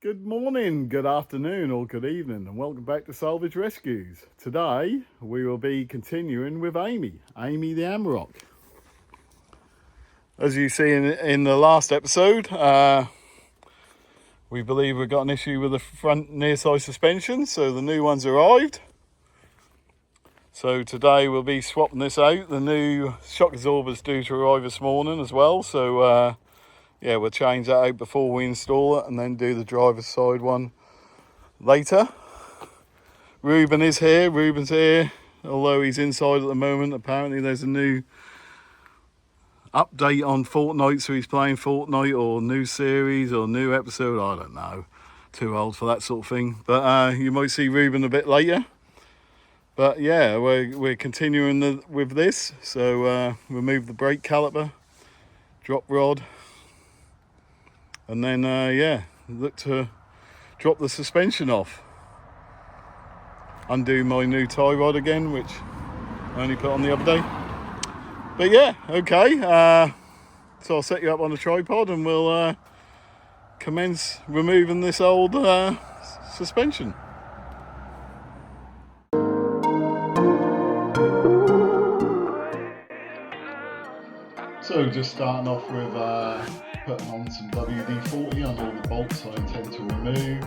Good morning, good afternoon, or good evening, and welcome back to Salvage Rescues. Today we will be continuing with Amy the Amarok. As you see in the last episode, we believe we've got an issue with the front near side suspension, so the new one's arrived. So today we'll be swapping this out. The new shock absorber's due to arrive this morning as well, so yeah, we'll change that out before we install it and then do the driver's side one later. Ruben's here, although he's inside at the moment. Apparently there's a new update on Fortnite, so he's playing Fortnite or new series or new episode, I don't know. Too old for that sort of thing. But you might see Ruben a bit later. But yeah, we're continuing with this. So remove the brake caliper, drop rod, and then yeah, look to drop the suspension off. Undo my new tie rod again, which I only put on the other day. But yeah, okay. So I'll set you up on a tripod and we'll commence removing this old suspension. So just starting off with putting on some WD-40 on all the bolts I intend to remove.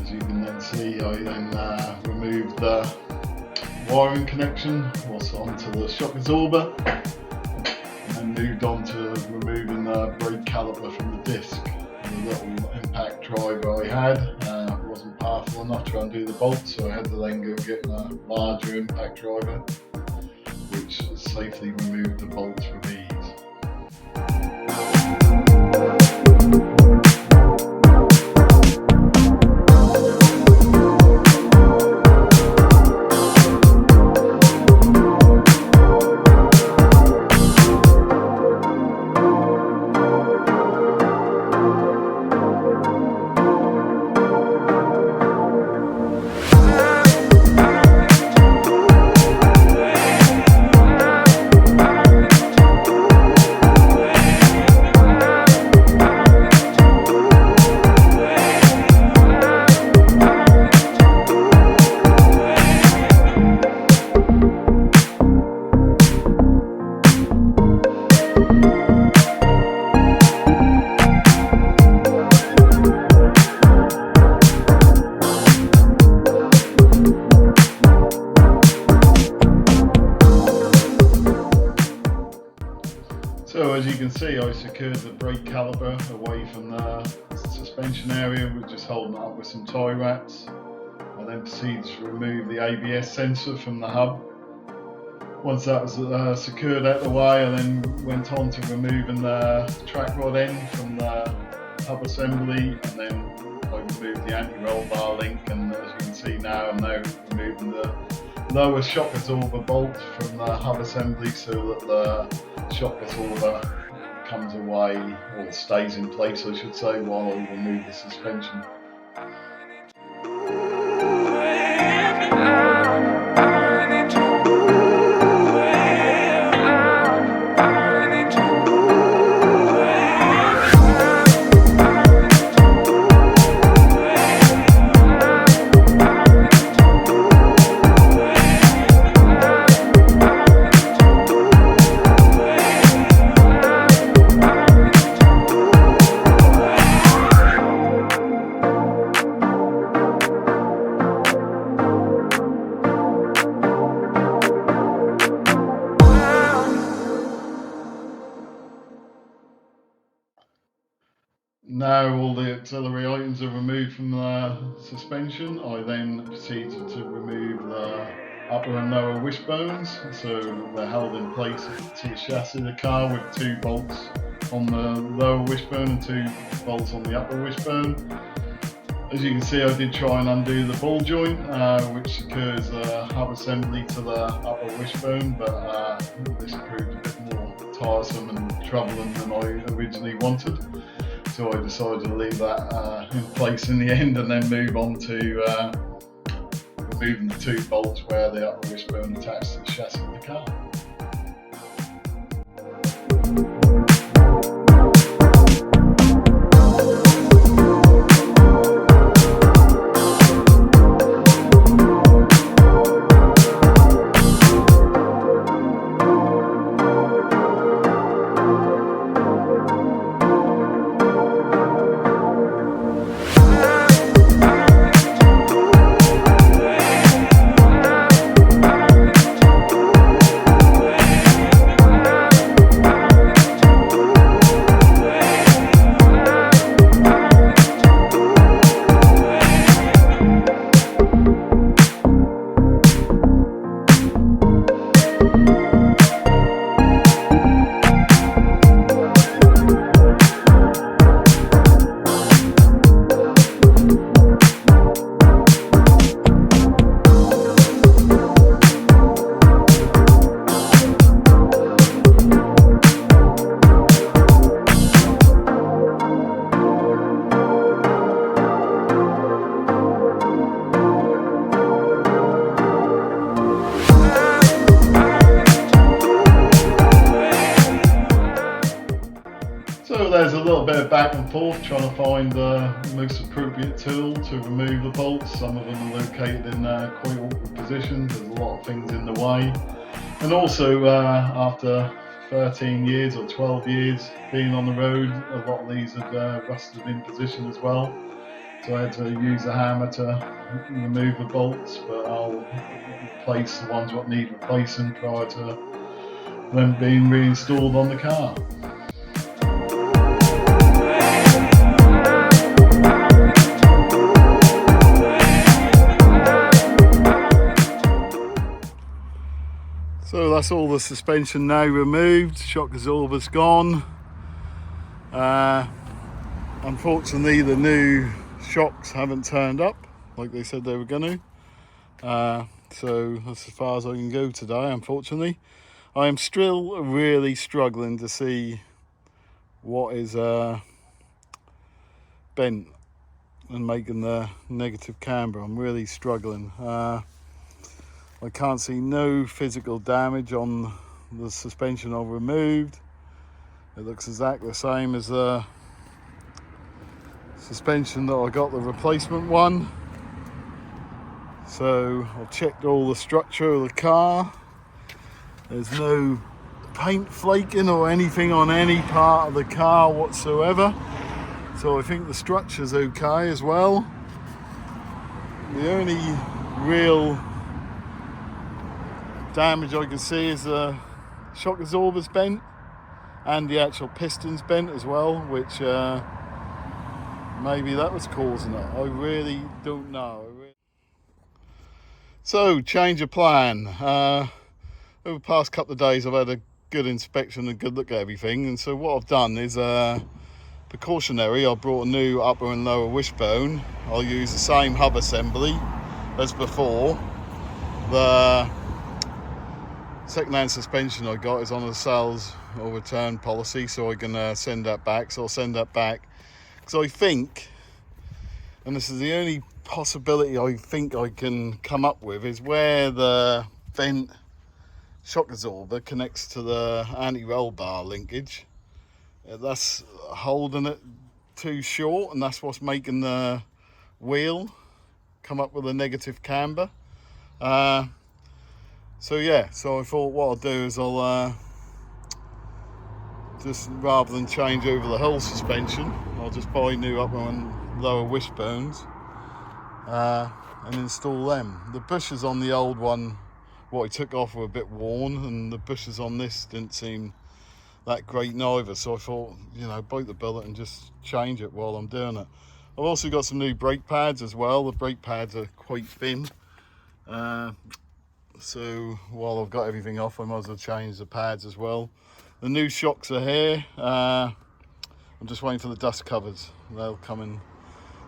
As you can then see, I then removed the wiring connection what's onto the shock absorber, and then moved on to removing the brake caliper from the disc. The little impact driver I had wasn't powerful enough to undo the bolts, so I had to then go get a larger impact driver, which safely removed the bolts from ease. So as you can see, I secured the brake caliper away from the suspension area. We're just holding it up with some tie wraps. I then proceeded to remove the ABS sensor from the hub. Once that was secured out the way, I then went on to removing the track rod end from the hub assembly, and then I removed the anti-roll bar link, and as you can see now, I'm now removing the lower shock absorber bolt from the hub assembly so that the shock absorber comes away, or stays in place I should say, while I remove the suspension. Now all the auxiliary items are removed from the suspension, I then proceeded to remove the upper and lower wishbones, so they're held in place to the chassis of the car with 2 bolts on the lower wishbone and 2 bolts on the upper wishbone. As you can see, I did try and undo the ball joint, which secures the hub assembly to the upper wishbone, but this proved a bit more tiresome and troubling than I originally wanted. So I decided to leave that in place in the end, and then move on to removing the 2 bolts where the upper wishbone attached to the chassis of the car. little bit of back and forth trying to find the most appropriate tool to remove the bolts. Some of them are located in quite awkward positions, there's a lot of things in the way. And also after 13 years or 12 years being on the road, a lot of these have rusted in position as well. So I had to use a hammer to remove the bolts, but I'll replace the ones that need replacing prior to them being reinstalled on the car. So that's all the suspension now removed, shock absorber's gone. Unfortunately the new shocks haven't turned up like they said they were going to. So that's as far as I can go today, unfortunately. I am still really struggling to see what is bent and making the negative camber. I'm really struggling. I can't see no physical damage on the suspension I've removed. It looks exactly the same as the suspension that I got the replacement one. So I've checked all the structure of the car. There's no paint flaking or anything on any part of the car whatsoever. So I think the structure's okay as well. The only real damage I can see is the shock absorber's bent and the actual piston's bent as well, which maybe that was causing it. I really don't know. So, change of plan. Over the past couple of days I've had a good inspection and a good look at everything, and so what I've done is precautionary. I brought a new upper and lower wishbone. I'll use the same hub assembly as before. The second-hand suspension I got is on a sales or return policy, so I can send that back. So I'll send that back because I think, and this is the only possibility I think I can come up with, is where the vent shock absorber connects to the anti-roll bar linkage. That's holding it too short, and that's what's making the wheel come up with a negative camber. So yeah, so I thought what I'll do is I'll just, rather than change over the whole suspension, I'll just buy new upper and lower wishbones and install them. The bushes on the old one, what I took off, were a bit worn, and the bushes on this didn't seem that great neither, so I thought, you know, bite the bullet and just change it while I'm doing it. I've also got some new brake pads as well. The brake pads are quite thin, so while I've got everything off, I might as well change the pads as well. The new shocks are here. I'm just waiting for the dust covers. They'll come in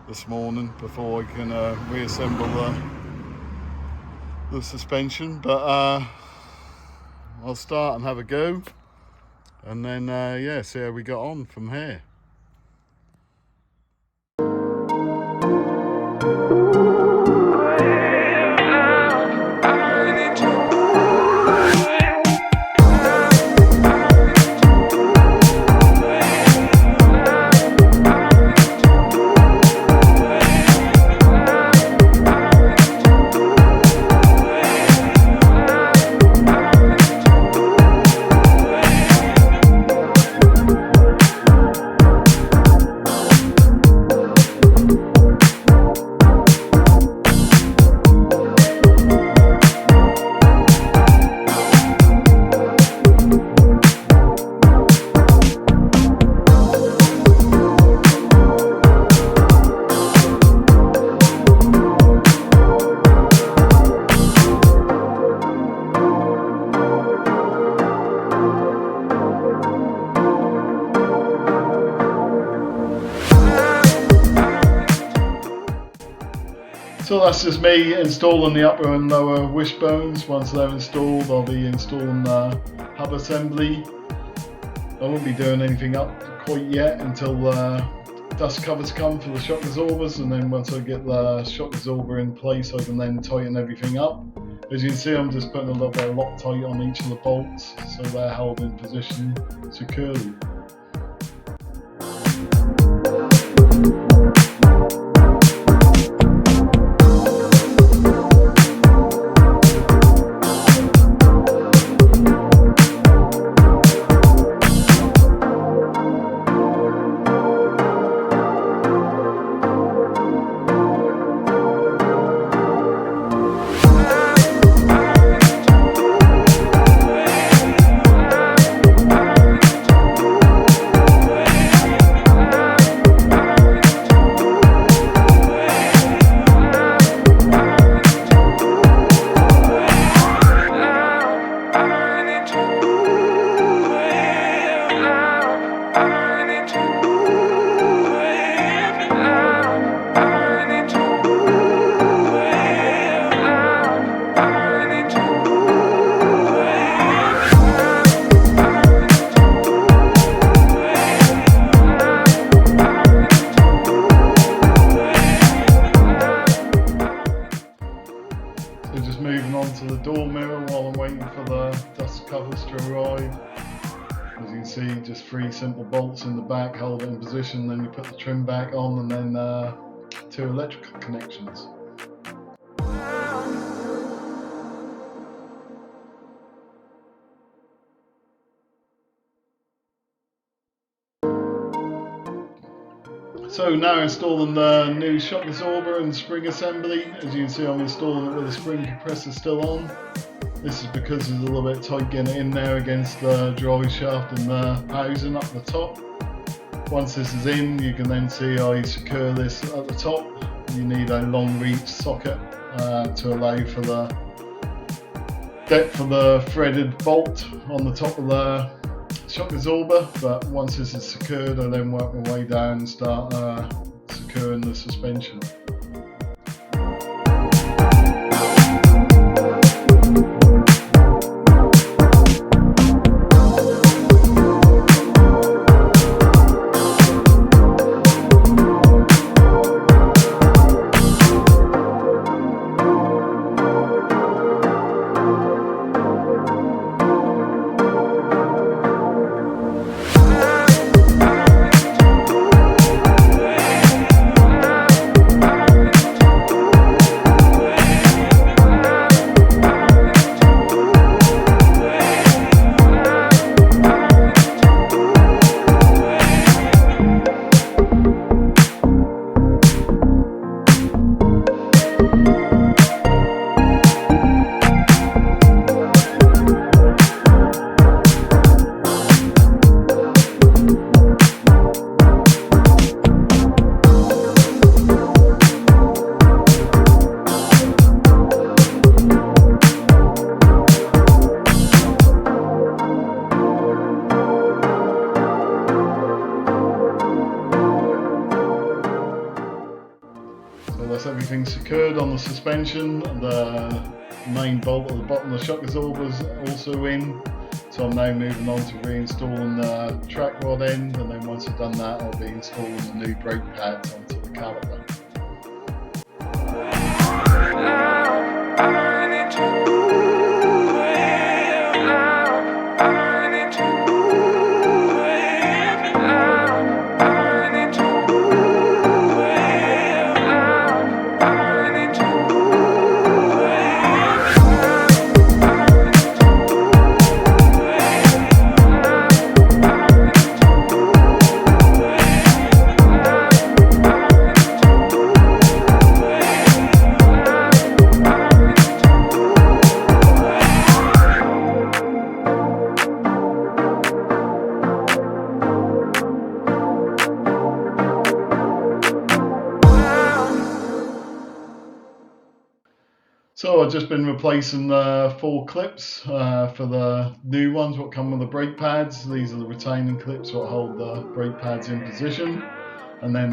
this morning before I can reassemble the suspension, but I'll start and have a go, and then yeah, see how we got on from here. So that's just me installing the upper and lower wishbones. Once they're installed, I'll be installing the hub assembly. I won't be doing anything up quite yet until dust covers come for the shock absorbers, and then once I get the shock absorber in place, I can then tighten everything up. As you can see, I'm just putting a little bit of Loctite on each of the bolts so they're held in position securely. just moving on to the door mirror while I'm waiting for the dust covers to arrive. As you can see, just 3 simple bolts in the back, hold it in position, then you put the trim back on, and then 2 electrical connections. So now installing the new shock absorber and spring assembly. As you can see, I'm installing it with the spring compressor still on. This is because it's a little bit tight getting it in there against the drive shaft and the housing up the top. Once this is in, you can then see I secure this at the top. You need a long reach socket to allow for the depth of the threaded bolt on the top of the shock absorber, but once this is secured, I then work my way down and start securing the suspension. That's everything secured on the suspension. The main bolt at the bottom of the shock absorber is also in. So I'm now moving on to reinstalling the track rod end, and then once I've done that, I'll be installing the new brake pads onto the caliper. So I've just been replacing the 4 clips for the new ones what come with the brake pads. These are the retaining clips what hold the brake pads in position. And then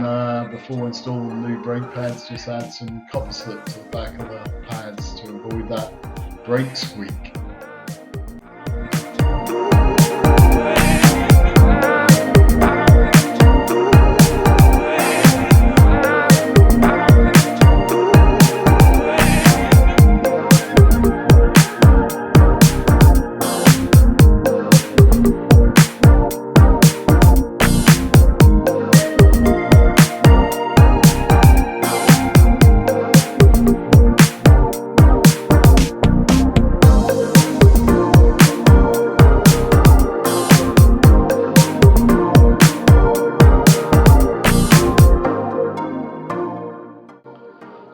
before installing the new brake pads, just add some copper slip to the back of the pads to avoid that brake squeak.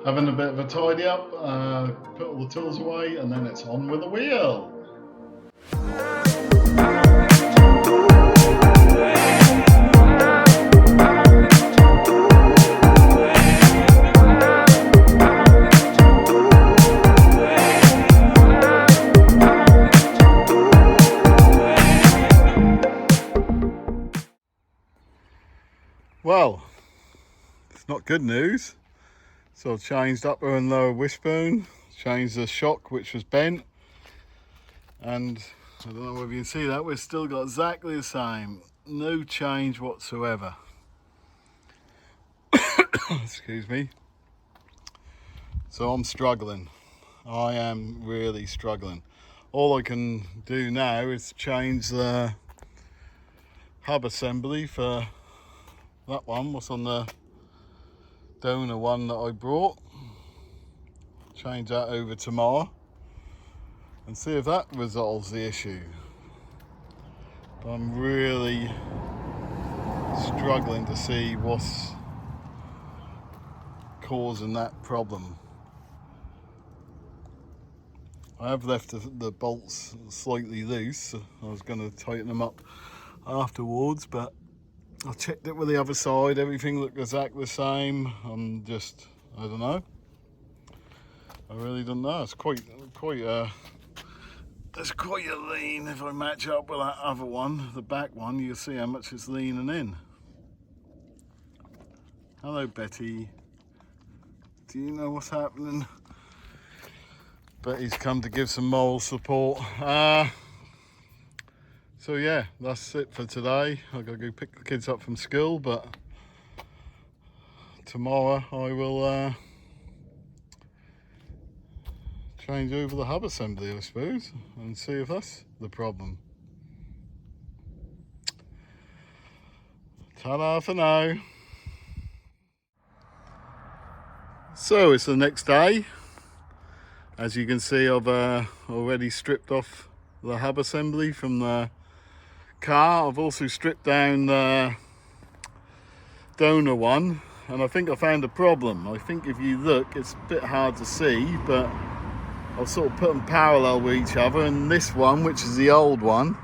Having a bit of a tidy up, put all the tools away, and then it's on with the wheel. Well, it's not good news. So I've changed upper and lower wishbone, changed the shock which was bent, and I don't know whether you can see that, we've still got exactly the same, no change whatsoever. Excuse me. So I'm struggling. I am really struggling. All I can do now is change the hub assembly for that one, what's on the donor one that I brought. Change that over tomorrow and see if that resolves the issue. But I'm really struggling to see what's causing that problem. I have left the bolts slightly loose. I was going to tighten them up afterwards, but I checked it with the other side. Everything looked exactly the same. I don't know. I really don't know. It's quite there's quite a lean. If I match up with that other one, the back one, you'll see how much it's leaning in. Hello, Betty. Do you know what's happening? Betty's come to give some moral support. So yeah, that's it for today. I've got to go pick the kids up from school, but tomorrow I will change over the hub assembly, I suppose, and see if that's the problem. Ta-da for now. So it's the next day. As you can see, I've already stripped off the hub assembly from the car. I've also stripped down the donor one, and I think I found a problem. I think if you look, it's a bit hard to see, but I've sort of put them parallel with each other, and this one, which is the old one,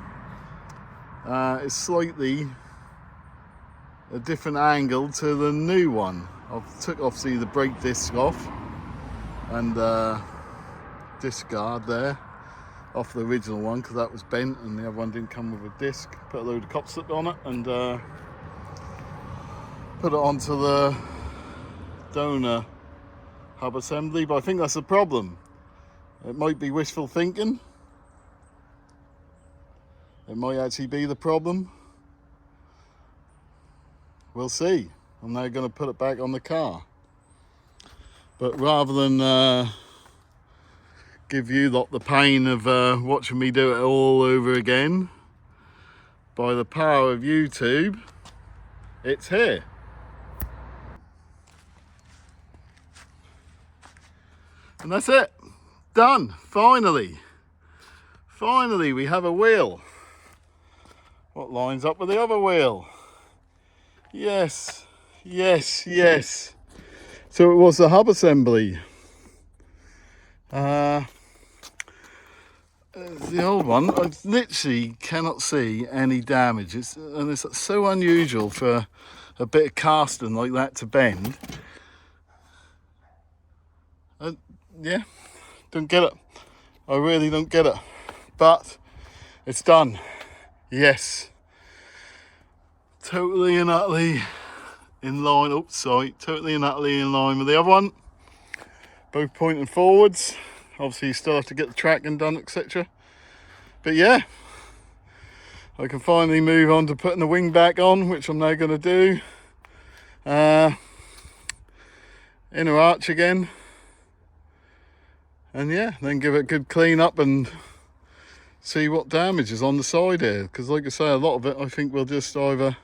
is slightly a different angle to the new one. I've took obviously the brake disc off and disc guard there off the original one because that was bent and the other one didn't come with a disc. Put a load of cop slip on it and put it onto the donor hub assembly, but I think that's the problem. It might be wishful thinking. It might actually be the problem. We'll see. I'm now going to put it back on the car. But rather than give you lot the pain of watching me do it all over again, by the power of YouTube, it's here. And that's it. Done. Finally we have a wheel. What lines up with the other wheel? Yes. So it was the hub assembly. The old one, I literally cannot see any damage. It's so unusual for a bit of casting like that to bend. Yeah, don't get it. I really don't get it. But it's done. Yes. Totally and utterly in line. Oops, sorry. Totally and utterly in line with the other one. Both pointing forwards. Obviously you still have to get the tracking done, etc. But yeah, I can finally move on to putting the wing back on, which I'm now going to do. Inner arch again. And yeah, then give it a good clean up and see what damage is on the side here. Because like I say, a lot of it I think we'll just either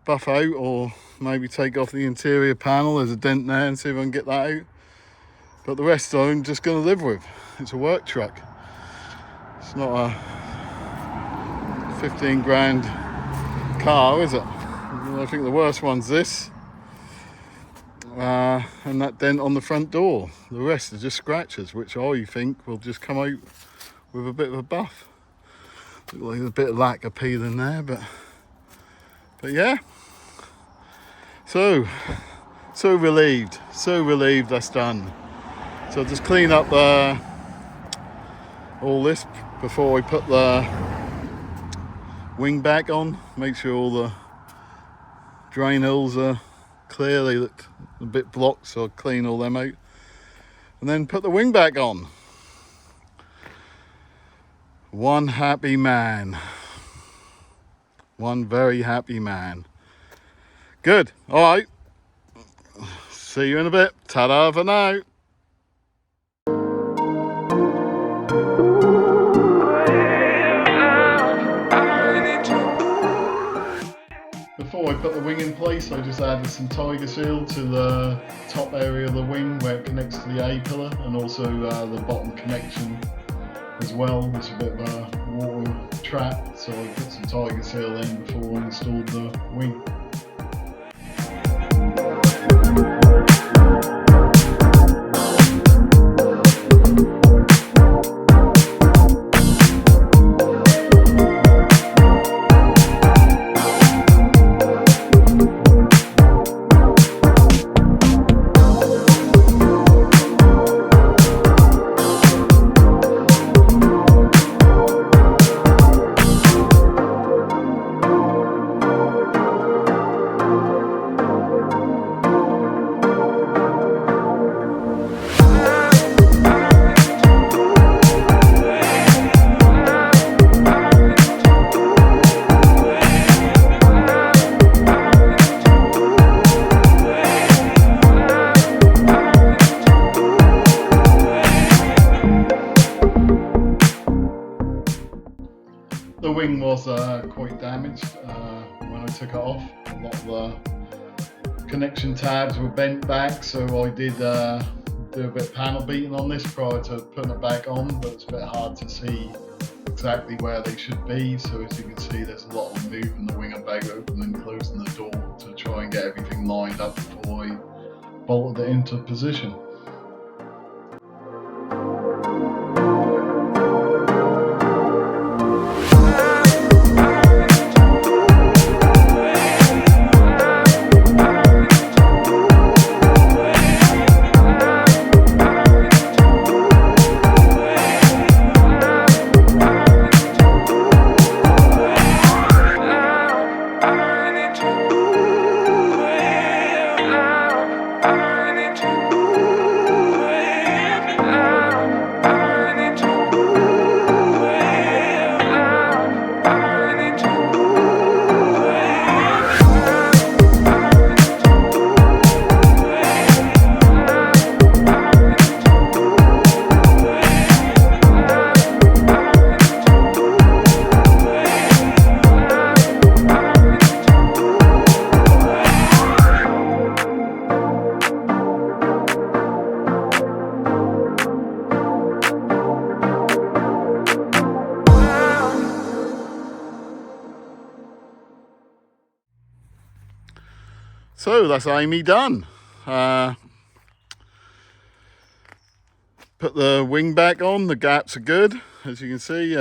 buff out or maybe take off the interior panel. There's a dent there and see if I can get that out. But the rest I'm just going to live with. It's a work truck. It's not a 15 grand car, is it? I think the worst one's this. And that dent on the front door. The rest are just scratches, which I think will just come out with a bit of a buff. Look like there's a bit of lack of peeling there, but yeah. So relieved that's done. So I'll just clean up all this before I put the wing back on. Make sure all the drain holes are clear. They look a bit blocked, so I'll clean all them out and then put the wing back on. One happy man. One very happy man. Good. All right. See you in a bit. Ta-da for now. put the wing in place, I just added some tiger seal to the top area of the wing where it connects to the A-pillar, and also the bottom connection as well. It's a bit of a water trap, so I put some tiger seal in before I installed the wing. The wing was quite damaged when I took it off. A lot of the connection tabs were bent back, so I did do a bit of panel beating on this prior to putting it back on, but it's a bit hard to see exactly where they should be. So as you can see, there's a lot of moving the wing about, opening and closing the door to try and get everything lined up before I bolted it into position. So that's Amy done. Put the wing back on, the gaps are good. As you can see,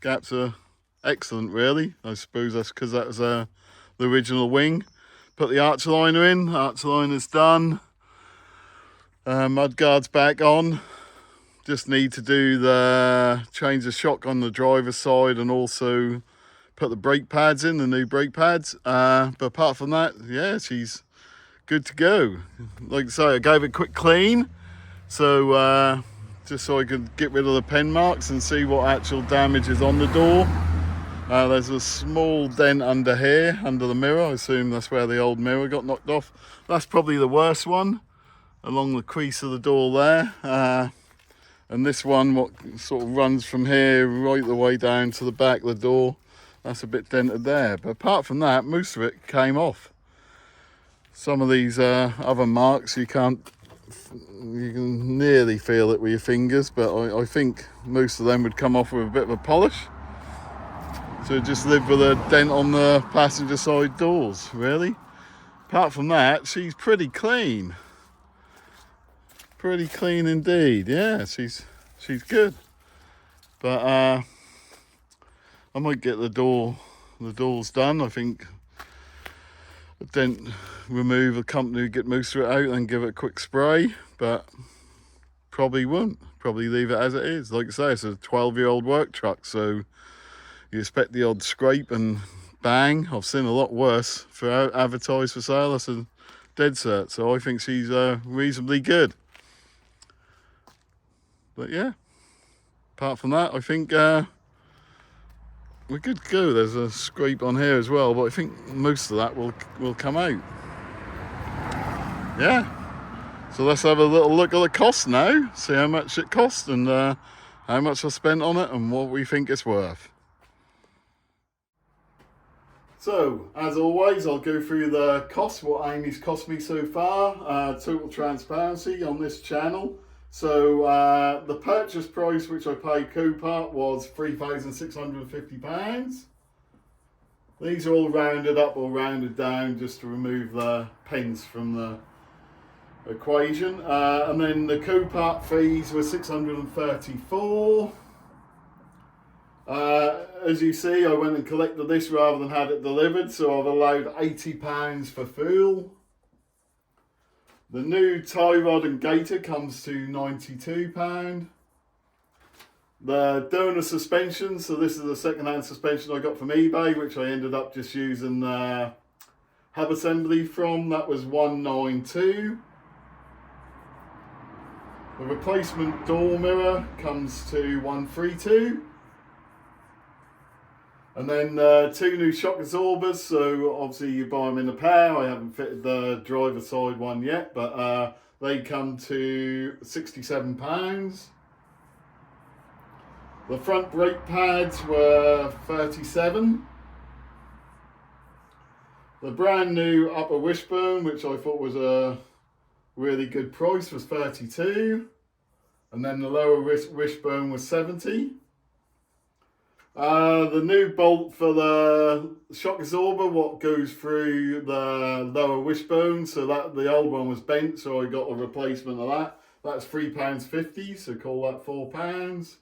gaps are excellent really. I suppose that's because that was the original wing. Put the arch liner in, arch liner's done. Mud guard's back on. Just need to do change the shock on the driver's side and also put the brake pads in, the new brake pads. But apart from that, yeah, she's good to go. Like I say, I gave it a quick clean, so just so I could get rid of the pen marks and see what actual damage is on the door. There's a small dent under here, under the mirror. I assume that's where the old mirror got knocked off. That's probably the worst one, along the crease of the door there. And this one, what sort of runs from here right the way down to the back of the door, that's a bit dented there. But apart from that, most of it came off. Some of these other marks you can nearly feel it with your fingers, but I think most of them would come off with a bit of a polish. So just live with a dent on the passenger side doors, really. Apart from that, she's pretty clean. Pretty clean indeed. Yeah, she's good. But I might get the doors done. I think a dent remove, a company would get most of it out and give it a quick spray, but probably won't. Probably leave it as it is. Like I say, it's a 12-year-old work truck, so you expect the odd scrape and bang. I've seen a lot worse for advertised for sale. That's a dead cert. So I think she's reasonably good. But yeah, apart from that, I think we're good to go. There's a scrape on here as well, but I think most of that will come out. Yeah, so let's have a little look at the cost now, see how much it cost and how much I spent on it and what we think it's worth. So, as always, I'll go through the costs, what Amy's cost me so far, total transparency on this channel. So, the purchase price which I paid Copart was £3,650. These are all rounded up or rounded down just to remove the pence from the equation. And then the Copart fees were £634. As you see, I went and collected this rather than had it delivered, so I've allowed £80 for fuel. The new tie rod and gaiter comes to £92. The donor suspension, so this is a second-hand suspension I got from eBay, which I ended up just using hub assembly from. That was £192. The replacement door mirror comes to £132. And then 2 new shock absorbers, so obviously you buy them in a pair. I haven't fitted the driver side one yet, but they come to £67. The front brake pads were £37. The brand new upper wishbone, which I thought was a really good price, was £32. And then the lower wishbone was £70. The new bolt for the shock absorber, what goes through the lower wishbone, so that the old one was bent, so I got a replacement of that. That's £3.50, so call that £4.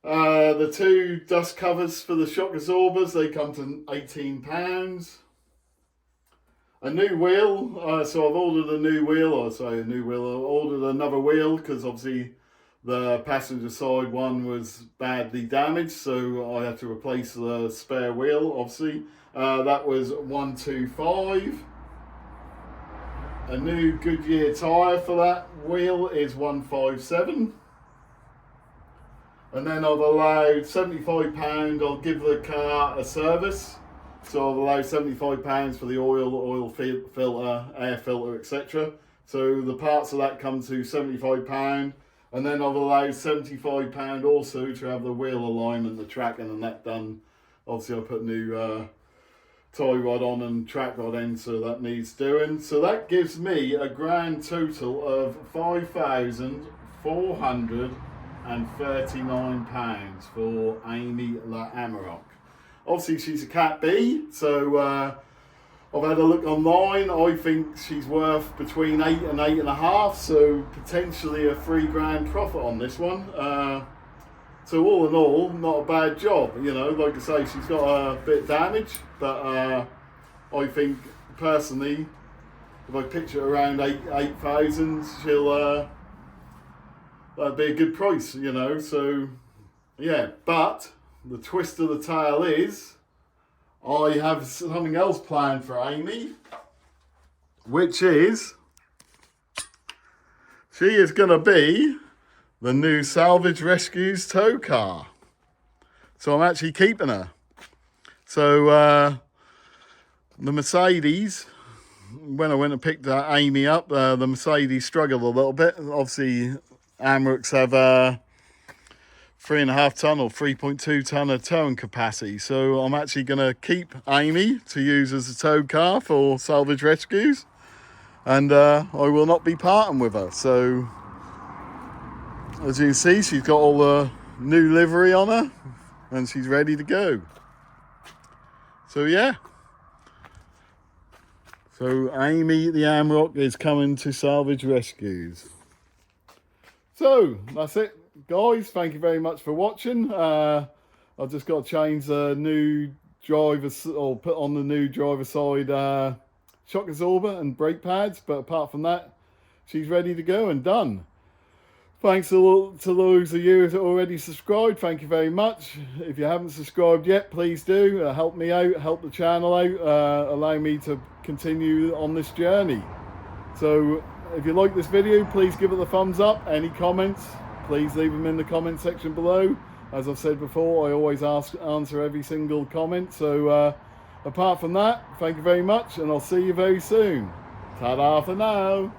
The 2 dust covers for the shock absorbers, they come to £18. A new wheel, so I've ordered a new wheel, or sorry, a new wheel, I ordered another wheel because obviously the passenger side one was badly damaged, so I had to replace the spare wheel, obviously. That was £125. A new Goodyear tyre for that wheel is £157. And then I've allowed £75, I'll give the car a service. So I've allowed £75 for the oil filter, air filter, etc. So the parts of that come to £75. And then I've allowed £75 also to have the wheel alignment, the tracking and that done. Obviously I put new tie rod on and track rod in, so that needs doing. So that gives me a grand total of £5,439 for Amy La Amarok. Obviously she's a Cat B, so I've had a look online. I think she's worth between 8 and 8.5, so potentially a £3 profit on this one. So all in all, not a bad job. You know, like I say, she's got a bit of damage, but I think personally, if I picture around 8,000, she'll that'd be a good price. You know, so yeah. But the twist of the tale is, I have something else planned for Amy, which is she is going to be the new Salvage Rescues tow car. So I'm actually keeping her. So the Mercedes, when I went and picked Amy up, the Mercedes struggled a little bit. Obviously Amaroks have 3.5 ton or 3.2 ton of towing capacity. So I'm actually going to keep Amy to use as a tow car for Salvage Rescues. And I will not be parting with her. So as you can see, she's got all the new livery on her and she's ready to go. So yeah. So Amy the Amarok is coming to Salvage Rescues. So that's it, guys. Thank you very much for watching. I've just got to change the new driver, or put on the new driver side shock absorber and brake pads, but apart from that, she's ready to go and done. Thanks to those of you who have already subscribed. Thank you very much. If you haven't subscribed yet, please do. Help me out, help the channel out, allow me to continue on this journey. So if you like this video, please give it a thumbs up. Any comments, please leave them in the comment section below. As I've said before, I always answer every single comment. So apart from that, thank you very much, and I'll see you very soon. Ta-da for now.